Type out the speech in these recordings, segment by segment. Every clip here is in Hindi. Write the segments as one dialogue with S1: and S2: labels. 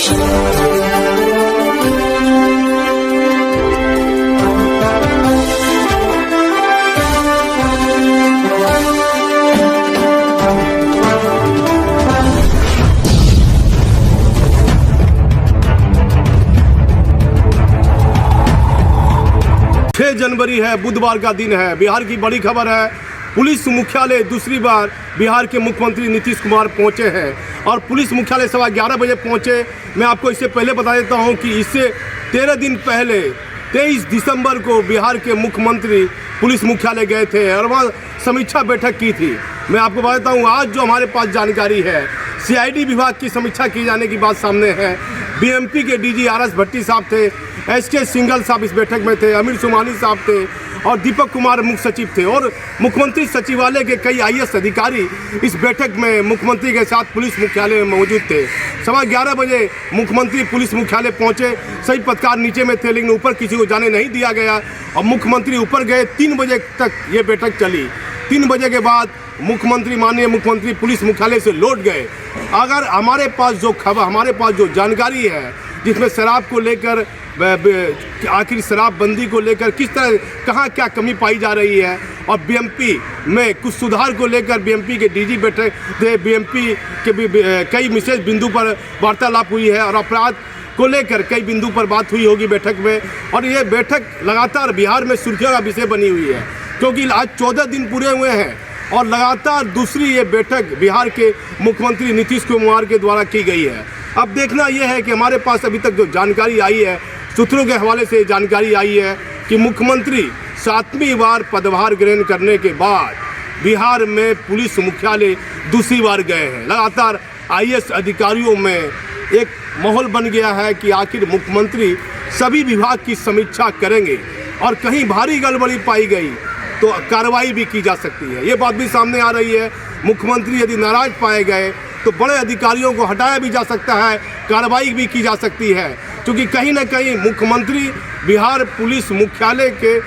S1: जनवरी है, बुधवार का दिन है। बिहार की बड़ी खबर है, पुलिस मुख्यालय दूसरी बार बिहार के मुख्यमंत्री नीतीश कुमार पहुंचे हैं और पुलिस मुख्यालय 11:15 बजे पहुंचे। मैं आपको इससे पहले बता देता हूं कि इससे 13 दिन पहले 23 दिसंबर को बिहार के मुख्यमंत्री पुलिस मुख्यालय गए थे और वहाँ समीक्षा बैठक की थी। मैं आपको बता देता हूँ आज जो हमारे पास जानकारी है, CID विभाग की समीक्षा की जाने की बात सामने है। BMP के DG RS भट्टी साहब थे, SK सिंघल साहब इस बैठक में थे, अमीर सुमानी साहब थे और दीपक कुमार मुख्य सचिव थे और मुख्यमंत्री सचिवालय के कई IAS अधिकारी इस बैठक में मुख्यमंत्री के साथ पुलिस मुख्यालय में मौजूद थे। 11:15 बजे मुख्यमंत्री पुलिस मुख्यालय पहुंचे। सभी पत्रकार नीचे में थे लेकिन ऊपर किसी को जाने नहीं दिया गया और मुख्यमंत्री ऊपर गए। 3 बजे तक ये बैठक चली। 3 बजे के बाद माननीय मुख्यमंत्री पुलिस मुख्यालय से लौट गए। अगर हमारे पास जो जानकारी है जिसमें शराब को लेकर आखिर शराबबंदी को लेकर किस तरह कहाँ क्या कमी पाई जा रही है और BMP में कुछ सुधार को लेकर BMP के DG बैठक थे, BMP के भी कई विशेष बिंदु पर वार्तालाप हुई है और अपराध को लेकर कई बिंदु पर बात हुई होगी बैठक में। और ये बैठक लगातार बिहार में सुर्खियों का विषय बनी हुई है क्योंकि आज 14 दिन पूरे हुए हैं और लगातार दूसरी ये बैठक बिहार के मुख्यमंत्री नीतीश कुमार के द्वारा की गई है। अब देखना यह है कि हमारे पास अभी तक जो जानकारी आई है, सूत्रों के हवाले से जानकारी आई है कि मुख्यमंत्री 7वीं बार पदभार ग्रहण करने के बाद बिहार में पुलिस मुख्यालय दूसरी बार गए हैं। लगातार IAS अधिकारियों में एक माहौल बन गया है कि आखिर मुख्यमंत्री सभी विभाग की समीक्षा करेंगे और कहीं भारी गड़बड़ी पाई गई तो कार्रवाई भी की जा सकती है। ये बात भी सामने आ रही है। मुख्यमंत्री यदि नाराज पाए गए तो बड़े अधिकारियों को हटाया भी जा सकता है, कार्रवाई भी की जा सकती है क्योंकि कहीं ना कहीं मुख्यमंत्री बिहार पुलिस मुख्यालय के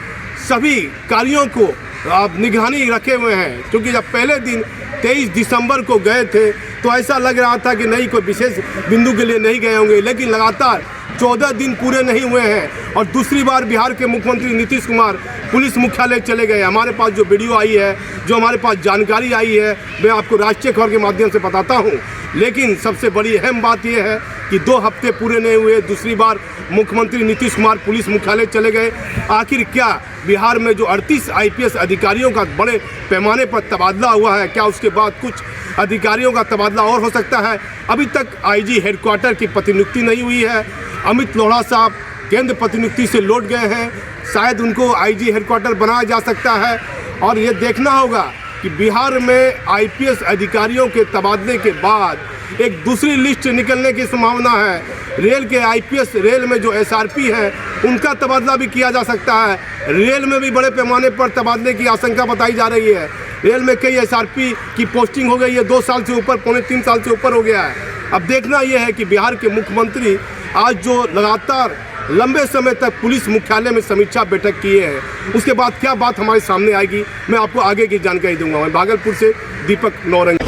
S1: सभी कार्यों को आप निगरानी रखे हुए हैं। क्योंकि जब पहले दिन 23 दिसंबर को गए थे तो ऐसा लग रहा था कि नहीं कोई विशेष बिंदु के लिए नहीं गए होंगे, लेकिन लगातार 14 दिन पूरे नहीं हुए हैं और दूसरी बार बिहार के मुख्यमंत्री नीतीश कुमार पुलिस मुख्यालय चले गए। हमारे पास जो वीडियो आई है, जो हमारे पास जानकारी आई है, मैं आपको राष्ट्रीय खबर के माध्यम से बताता हूं। लेकिन सबसे बड़ी अहम बात यह है कि 2 हफ्ते पूरे नहीं हुए, दूसरी बार मुख्यमंत्री नीतीश कुमार पुलिस मुख्यालय चले गए। आखिर क्या बिहार में जो 38 IPS अधिकारियों का बड़े पैमाने पर तबादला हुआ है, क्या उसके बाद कुछ अधिकारियों का तबादला और हो सकता है? अभी तक IG हेडक्वार्टर की प्रतिनियुक्ति नहीं हुई है। अमित लोढ़ा साहब केंद्र प्रतिनियुक्ति से लौट गए हैं, शायद उनको IG हेडक्वार्टर बनाया जा सकता है। और ये देखना होगा कि बिहार में IPS अधिकारियों के तबादले के बाद एक दूसरी लिस्ट निकलने की संभावना है। रेल के IPS, रेल में जो SRP हैं उनका तबादला भी किया जा सकता है। रेल में भी बड़े पैमाने पर तबादले की आशंका बताई जा रही है। रेल में कई SRP की पोस्टिंग हो गई है, 2 साल से ऊपर, पौने 3 साल से ऊपर हो गया है। अब देखना यह है कि बिहार के मुख्यमंत्री आज जो लगातार लंबे समय तक पुलिस मुख्यालय में समीक्षा बैठक किए हैं, उसके बाद क्या बात हमारे सामने आएगी, मैं आपको आगे की जानकारी दूंगा। मैं भागलपुर से दीपक नौरंगी।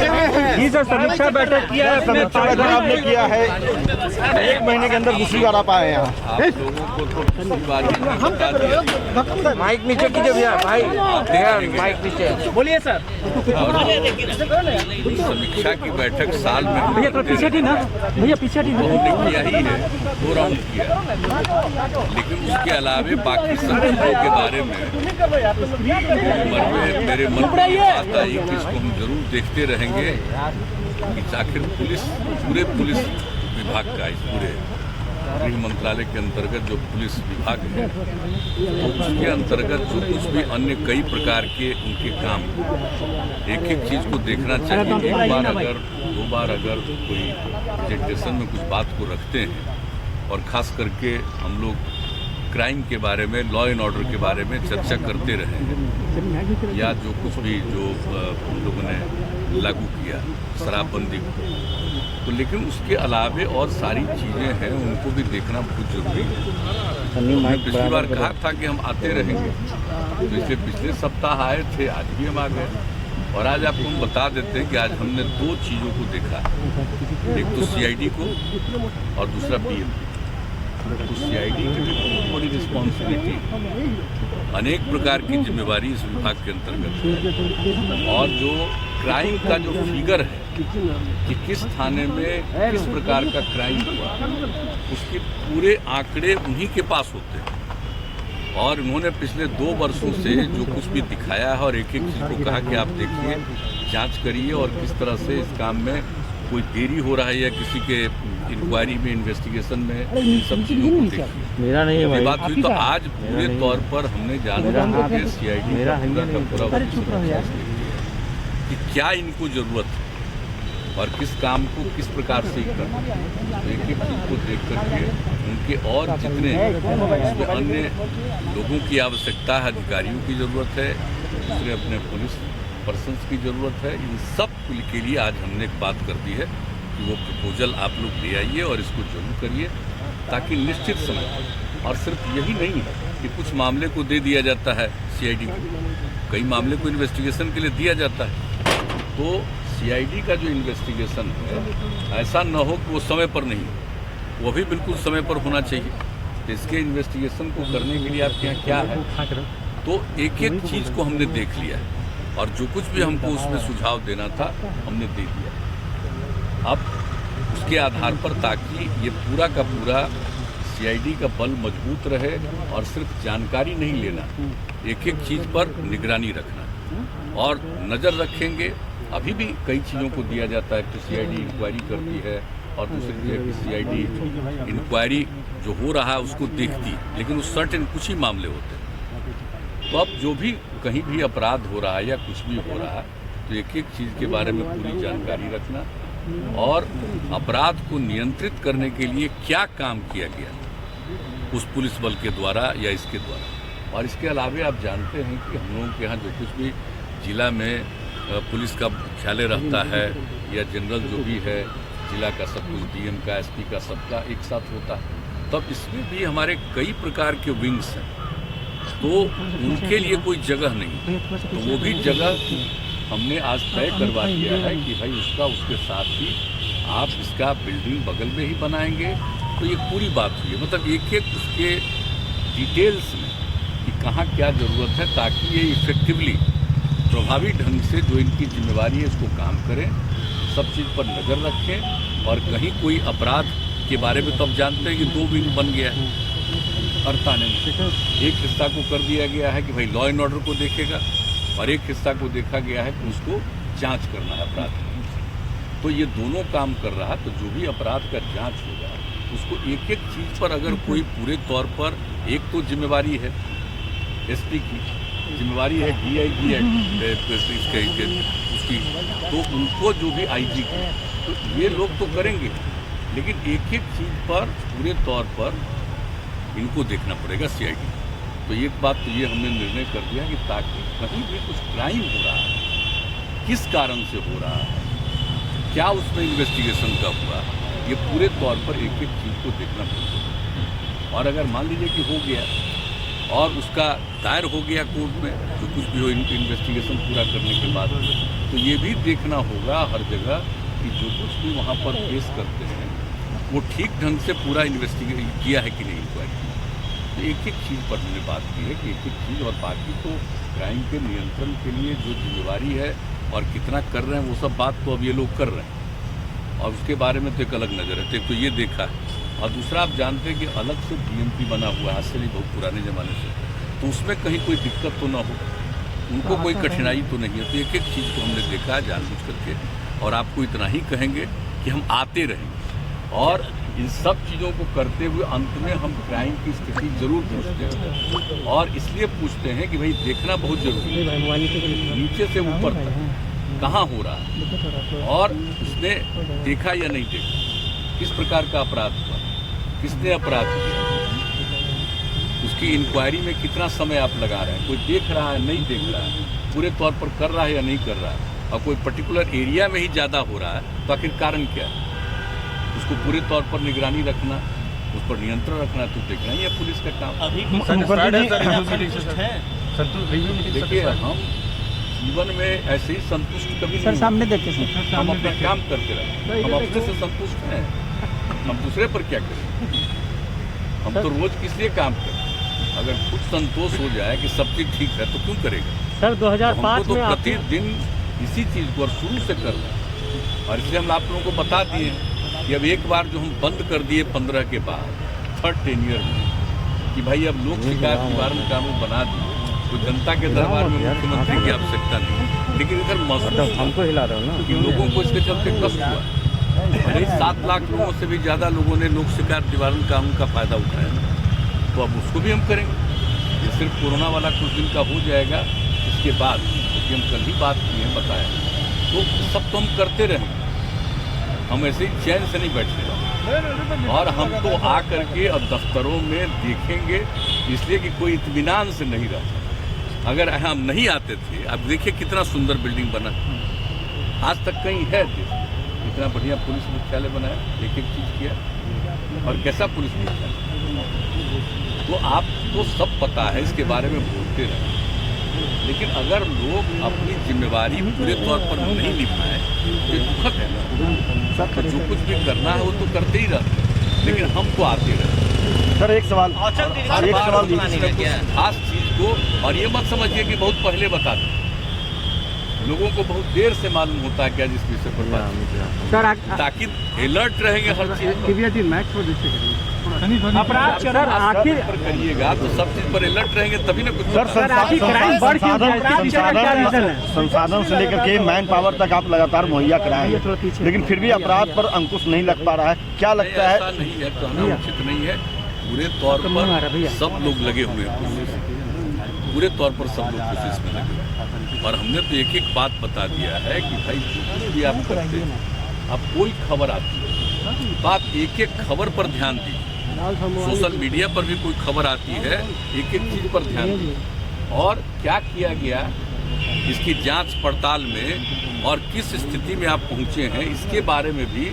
S2: जी सर, समीक्षा बैठक किया है, समीक्षा बैठक आपने किया है, 1 महीने के अंदर दूसरी बार आप आए यहाँ। माइक नीचे कीजिए भैया, भाई माइक नीचे बोलिए सर।
S3: समीक्षा की बैठक साल में
S2: भैया तो पीछे थी ना, भैया पीछे थी
S3: किया ही है, 2 राउंड किया, लेकिन उसके अलावे बाकी सब चीज़ों के बारे में मेरे मन में ये बात आई कि इसको हम जरूर देखते रहेंगे कि आखिर पूरे पुलिस विभाग का, इस पूरे गृह मंत्रालय के अंतर्गत जो पुलिस विभाग है उसके अंतर्गत जो कुछ भी अन्य कई प्रकार के उनके काम, एक चीज़ को देखना चाहिए। 1 बार अगर 2 बार अगर कोई प्रेजेंटेशन में कुछ बात को रखते हैं और ख़ास करके हम लोग क्राइम के बारे में, लॉ एंड ऑर्डर के बारे में चर्चा करते रहे हैं या जो कुछ भी जो हम लोगों ने लागू किया शराबबंदी को, तो लेकिन उसके अलावे और सारी चीज़ें हैं उनको भी देखना बहुत जरूरी है। हमने पिछली बार कहा था कि हम आते रहेंगे, तो इसलिए पिछले सप्ताह आए थे, आज भी हम आ गए। और आज आपको हम बता देते हैं कि आज हमने 2 चीज़ों को देखा है, एक तो सीआईडी को और दूसरा बीएमपी। तो सीआईडी की भी बहुत बड़ी रिस्पॉन्सिबिलिटी, अनेक प्रकार की जिम्मेवारी इस विभाग के अंतर्गत है, और जो क्राइम का जो फिगर है कि किस थाने में किस प्रकार का क्राइम हुआ, उसके पूरे आंकड़े उन्हीं के पास होते हैं। और उन्होंने पिछले 2 वर्षों से जो कुछ भी दिखाया है और एक एक चीज़ को कहा कि आप देखिए, जांच करिए, और किस तरह से इस काम में कोई देरी हो रहा है या किसी के इंक्वायरी में, इन्वेस्टिगेशन में, इन सब चीज़ों को देखिए।
S2: मेरा नहीं है
S3: बात हुई तो आज पूरे तौर पर हमने जानबूझ के सीआईडी का पूरा कि क्या इनको जरूरत है और किस काम को किस प्रकार से करना है। एक एक चीज़ को देख करके उनके और जितने उसमें अन्य लोगों की आवश्यकता है, अधिकारियों की ज़रूरत है, दूसरे अपने पुलिस पर्सन्स की ज़रूरत है, इन सब के लिए आज हमने एक बात कर दी है कि वो प्रपोजल आप लोग ले आइए और इसको जरूर करिए, ताकि निश्चित समय, और सिर्फ यही नहीं है कि कुछ मामले को दे दिया जाता है सीआईडी को, कई मामले को इन्वेस्टिगेशन के लिए दिया जाता है। तो सीआईडी का जो इन्वेस्टिगेशन है, ऐसा न हो कि वो समय पर नहीं, वो भी बिल्कुल समय पर होना चाहिए। तो इसके इन्वेस्टिगेशन को करने के लिए आपके यहाँ क्या है, तो एक एक चीज़ को हमने देख लिया है, और जो कुछ भी हमको उसमें सुझाव देना था हमने दे दिया। अब उसके आधार पर, ताकि ये पूरा का पूरा सीआईडी का बल मजबूत रहे, और सिर्फ जानकारी नहीं लेना, एक एक चीज़ पर निगरानी रखना और नज़र रखेंगे। अभी भी कई चीज़ों को दिया जाता है, तो सीआईडी इंक्वायरी करती है, और दूसरी है कि सीआईडी इंक्वायरी जो हो रहा है उसको देखती, लेकिन उस सर्टेन कुछ ही मामले होते हैं। तो अब जो भी कहीं भी अपराध हो रहा है या कुछ भी हो रहा है, तो एक एक चीज़ के बारे में पूरी जानकारी रखना, और अपराध को नियंत्रित करने के लिए क्या काम किया गया उस पुलिस बल के द्वारा या इसके द्वारा। और इसके अलावा आप जानते हैं कि हम लोगों के यहाँ जो कुछ भी जिला में पुलिस का मुख्यालय रहता है या जनरल जो भी है जिला का, सब कुछ डीएम का, एसपी का, सबका एक साथ होता है, तब इसमें भी हमारे कई प्रकार के विंग्स हैं, तो उनके लिए कोई जगह नहीं, तो वो भी जगह हमने आज तय करवा दिया है कि भाई उसका, उसके साथ ही आप इसका बिल्डिंग बगल में ही बनाएंगे। तो ये पूरी बात हुई है, मतलब एक एक उसके डिटेल्स में कि कहाँ क्या ज़रूरत है, ताकि ये इफेक्टिवली, प्रभावी ढंग से जो इनकी जिम्मेवारी है इसको काम करें, सब चीज़ पर नज़र रखें। और कहीं कोई अपराध के बारे में तो आप जानते हैं कि 2 विंग बन गया है हर थाने में। एक हिस्सा को कर दिया गया है कि भाई लॉ एंड ऑर्डर को देखेगा, और एक हिस्सा को देखा गया है कि उसको जांच करना है अपराध की। तो ये दोनों काम कर रहा है, तो जो भी अपराध का जांच होगा उसको एक एक चीज़ पर अगर कोई पूरे तौर पर, एक तो जिम्मेवारी है एसपी की, जिम्मेवारी है डीआईजी उसकी, तो उनको जो भी आईजी की, तो ये लोग तो करेंगे, लेकिन एक एक चीज़ पर पूरे तौर पर इनको देखना पड़ेगा सीआईडी। तो एक बात तो ये हमने निर्णय कर दिया कि ताकि कहीं भी कुछ क्राइम हो रहा है, किस कारण से हो रहा है, क्या उसमें इन्वेस्टिगेशन का हुआ, ये पूरे तौर पर एक एक चीज़ को देखना पड़ेगा। और अगर मान लीजिए कि हो गया और उसका दायर हो गया कोर्ट में, जो कुछ भी हो इन्वेस्टिगेशन पूरा करने के बाद, तो ये भी देखना होगा हर जगह कि जो कुछ भी वहाँ पर पेश करते हैं वो ठीक ढंग से पूरा इन्वेस्टिगेट किया है कि नहीं इंक्वायरी। तो एक एक चीज़ पर हमने बात की है कि एक एक चीज़, और बाकी तो क्राइम के नियंत्रण के लिए जो जिम्मेवारी है और कितना कर रहे हैं वो सब बात तो अब ये लोग कर रहे हैं, और उसके बारे में तो एक अलग नज़र है। तो ये देखा है, और दूसरा आप जानते हैं कि अलग से बीएमपी बना हुआ है, आज से नहीं, बहुत पुराने ज़माने से, तो उसमें कहीं कोई दिक्कत तो ना हो, उनको कोई कठिनाई तो नहीं है। तो एक एक चीज़ को हमने देखा है जानबूझ करके, और आपको इतना ही कहेंगे कि हम आते रहेंगे, और इन सब चीज़ों को करते हुए अंत में हम क्राइम की स्थिति जरूर पूछते हैं, और इसलिए पूछते हैं कि भाई देखना बहुत जरूरी है, नीचे से ऊपर तक कहाँ हो रहा है, और उसने देखा या नहीं देखा, किस प्रकार का अपराध हुआ, किसने अपराध किया, उसकी इंक्वायरी में कितना समय आप लगा रहे हैं, कोई देख रहा है नहीं देख रहा है, पूरे तौर पर कर रहा है या नहीं कर रहा है, और कोई पर्टिकुलर एरिया में ही ज़्यादा हो रहा है, तो आखिर कारण क्या है, उसको पूरे तौर पर निगरानी रखना, उस पर नियंत्रण रखना, तो देखना ही है पुलिस का काम।
S2: अभी
S3: देखिए, हम जीवन में ऐसे ही संतुष्ट कभी
S4: सर
S3: नहीं
S4: सामने देखे सर
S3: होते। हम अपना काम करते रहे, हम अपने से संतुष्ट हैं, हम दूसरे पर क्या करें? हम तो रोज किस लिए काम करें? अगर खुद संतोष हो जाए कि सब चीज ठीक है तो क्यों करेगा?
S4: सर
S3: तो
S4: 2005
S3: हमको
S4: में
S3: तो
S4: आप
S3: प्रतिदिन इसी चीज को और शुरू से कर रहे हैं, और इसलिए हम आप लोगों को बता दिए कि अब एक बार जो हम बंद कर दिए 15 के बाद 3rd टेन्योर में कि भाई अब लोक शिकायत निवारण कानून बना दिए, तो जनता के दरबार में मुख्यमंत्री की आवश्यकता नहीं। लेकिन इधर महसूस
S4: हमको हिला रहा हूँ
S3: कि लोगों को इसके चलते कष्ट हुआ। भले 7 लाख लोगों से भी ज़्यादा लोगों ने लोक शिकायत निवारण कानून का फायदा उठाया, तो अब उसको भी हम करेंगे। ये सिर्फ कोरोना वाला कुछ दिन का हो जाएगा, इसके बाद क्योंकि हम कल ही बात की है, बताया, तो सब तो हम करते रहेंगे, हम ऐसे ही चैन से नहीं बैठे। और हम तो आ करके अब दफ्तरों में देखेंगे, इसलिए कि कोई इत्मीनान से नहीं रहता। अगर हम नहीं आते थे, अब देखिए कितना सुंदर बिल्डिंग बना, आज तक कहीं है इतना बढ़िया पुलिस मुख्यालय बनाया, एक एक चीज़ किया, और कैसा पुलिस मुख्यालय। तो आपको सब पता है, इसके बारे में बोलते रहे, लेकिन अगर लोग अपनी जिम्मेवारी पूरे तौर पर नहीं निभाए तो ये दुखद है ना। तो जो कुछ भी करना है वो तो करते ही रहते हैं, लेकिन हम तो आते रहते।
S2: सर एक सवाल
S3: खास चीज को, और ये मत समझिए कि बहुत पहले बताते, लोगों को बहुत देर से मालूम होता है क्या जिस विषय पर बात,
S4: सर
S3: ताकि अलर्ट रहेंगे हर चीज
S4: अपराध सर आखिर
S3: पर करिएगा तो सब चीज पर अलर्ट रहेंगे, तभी ना कुछ
S4: सर आखिर क्राइम बढ़ क्यों गया?
S2: संसाधन से लेकर के मैन पावर तक आप लगातार मुहैया कराएंगे, लेकिन फिर भी अपराध पर अंकुश नहीं लग पा रहा है, क्या लगता है?
S3: ऐसा नहीं है, कहना उचित नहीं है। पूरे तौर पर सब लोग लगे हुए हैं कोशिश, पूरे तौर पर सब लोग कोशिश में लगे हैं, और हमने तो एक एक बात बता दिया है कि भाई जो कुछ भी आप करते हैं, अब कोई खबर आती है तो आप एक एक खबर पर ध्यान दीजिए। सोशल मीडिया पर भी कोई खबर आती है, एक एक चीज पर ध्यान दीजिए, और क्या किया गया इसकी जांच पड़ताल में, और किस स्थिति में आप पहुंचे हैं इसके बारे में भी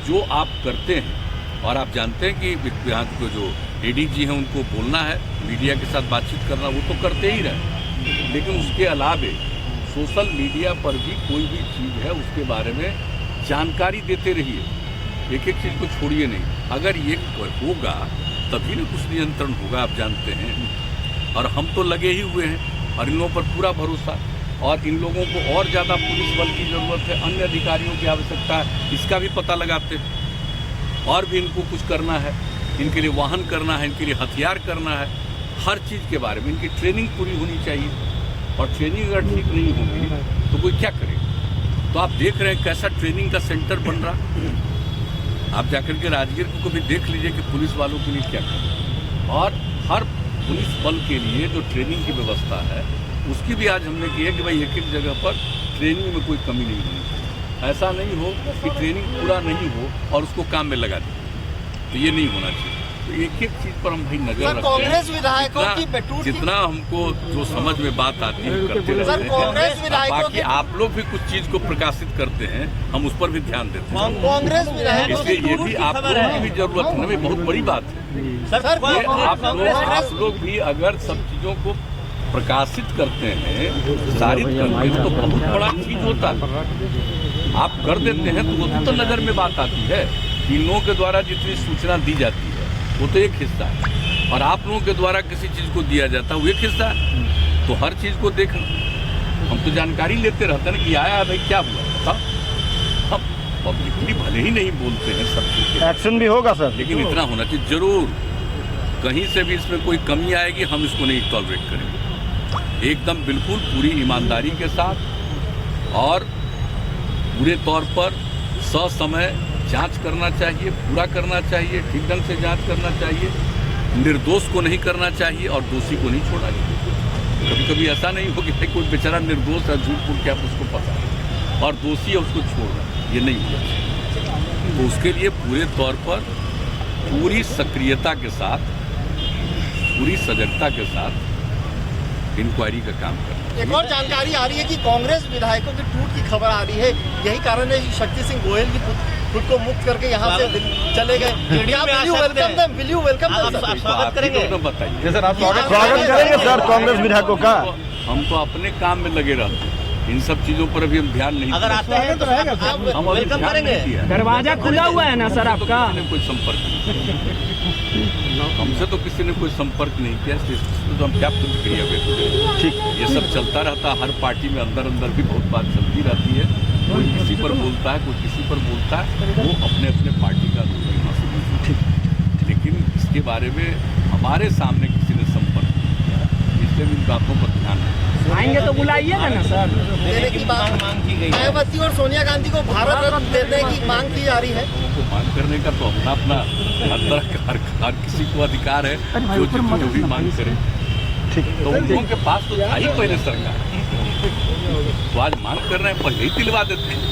S3: जो आप करते हैं। और आप जानते हैं कि यहाँ को जो एडीजी हैं उनको बोलना है, मीडिया के साथ बातचीत करना, वो तो करते ही रहे, लेकिन उसके अलावे सोशल मीडिया पर भी कोई भी चीज़ है उसके बारे में जानकारी देते रहिए, एक एक चीज़ को छोड़िए नहीं। अगर ये होगा तभी ना कुछ नियंत्रण होगा, आप जानते हैं। और हम तो लगे ही हुए हैं, और इन लोगों पर पूरा भरोसा, और इन लोगों को और ज़्यादा पुलिस बल की ज़रूरत है, अन्य अधिकारियों की आवश्यकता है, इसका भी पता लगाते हैं। और भी इनको कुछ करना है, इनके लिए वाहन करना है, इनके लिए हथियार करना है, हर चीज़ के बारे में इनकी ट्रेनिंग पूरी होनी चाहिए, और ट्रेनिंग अगर ठीक नहीं होगी तो कोई क्या करेगा? तो आप देख रहे हैं कैसा ट्रेनिंग का सेंटर बन रहा। आप जाकर के राजगीर को भी देख लीजिए कि पुलिस वालों के लिए क्या करें, और हर पुलिस बल के लिए जो ट्रेनिंग की व्यवस्था है उसकी भी आज हमने की है कि भाई एक एक जगह पर ट्रेनिंग में कोई कमी नहीं होनी चाहिए। ऐसा नहीं हो कि ट्रेनिंग पूरा नहीं हो और उसको काम में लगा दें, तो ये नहीं होना चाहिए। तो एक एक चीज पर हम भाई नजर रखते
S5: कांग्रेस विधायकों की
S3: हैं,
S5: बेटूट
S3: जितना हमको जो समझ में बात आती है करते रहते हैं।
S5: कांग्रेस विधायकों
S3: बाकी आप लोग भी कुछ चीज को प्रकाशित करते हैं, हम उस पर भी ध्यान देते हैं।
S5: कांग्रेस विधायकों
S3: इसलिए ये भी आप लोगों की भी जरूरत है ना, भाई बहुत बड़ी बात है। ये आप लोग भी अगर सब चीजों को प्रकाशित करते हैं, प्रसारित करते हैं, तो बहुत बड़ा चीज होता है। आप कर देते हैं तो वो तो नजर में बात आती है। इन लोगों के द्वारा जितनी सूचना दी जाती है वो तो एक हिस्सा है, और आप लोगों के द्वारा किसी चीज को दिया जाता है वो एक हिस्सा है। तो हर चीज को देखना, हम तो जानकारी लेते रहते हैं कि आया है भाई क्या हुआ। हम पब्लिकली भले ही नहीं बोलते हैं सब चीज,
S2: एक्शन भी होगा सर,
S3: लेकिन इतना होना चाहिए जरूर, कहीं से भी इसमें कोई कमी आएगी हम इसको नहीं टॉलरेट करेंगे। एकदम बिल्कुल पूरी ईमानदारी के साथ और पूरे तौर पर ससमय जांच करना चाहिए, पूरा करना चाहिए, ठीक ढंग से जांच करना चाहिए, निर्दोष को नहीं करना चाहिए और दोषी को नहीं छोड़ना चाहिए। कभी कभी ऐसा नहीं हो कि कोई बेचारा निर्दोष है, झूठ फूट के आप उसको पता है, और दोषी है उसको छोड़ना, ये नहीं होना चाहिए। तो उसके लिए पूरे तौर पर पूरी सक्रियता के साथ, पूरी सजगता के साथ इंक्वायरी का काम करना।
S5: एक और जानकारी आ रही है कि कांग्रेस विधायकों की टूट की खबर आ रही है, यही कारण है कि शक्ति सिंह गोयल भी खुद को मुक्त करके यहाँ से चले गए। विल यू वेलकम स्वागत करेंगे?
S3: बताइए
S2: सर, आप स्वागत करेंगे सर कांग्रेस विधायकों का?
S3: हम तो अपने काम में लगे रहते हैं, इन सब चीजों पर अभी हम ध्यान नहीं
S5: अगर आते हैं तो
S3: हम अभी
S5: वेलकम
S3: ध्यान
S5: करेंगे।
S3: नहीं दिया है।
S4: दरवाजा खुला हुआ है ना सर आपका?
S3: किसी ने कोई संपर्क नहीं, हमसे तो किसी ने कोई संपर्क नहीं किया, तो हम क्या प्रतिक्रिया व्यक्त करें। ठीक, ये सब चलता रहता, हर पार्टी में अंदर अंदर भी बहुत बात चलती रहती है, कोई किसी पर बोलता है, कोई किसी पर बोलता है, वो अपने अपने पार्टी का ठीक। लेकिन इसके बारे में हमारे सामने किसी ने संपर्क नहीं किया, इसलिए इन बातों पर ध्यान है।
S4: आएंगे तो बुलाइएगा ना सर।
S5: देने की मांग की गई। मायावती और सोनिया गांधी को भारत रत्न देने की मांग की जा रही है।
S3: उनको मांग करने का तो अपना अपना हर तरह का हर किसी को अधिकार है, जो भी मांग करे। तो उन लोगों के पास तो था ही पहले सरकार, तो आज मांग कर रहे हैं, पहले ही दिलवा देते हैं।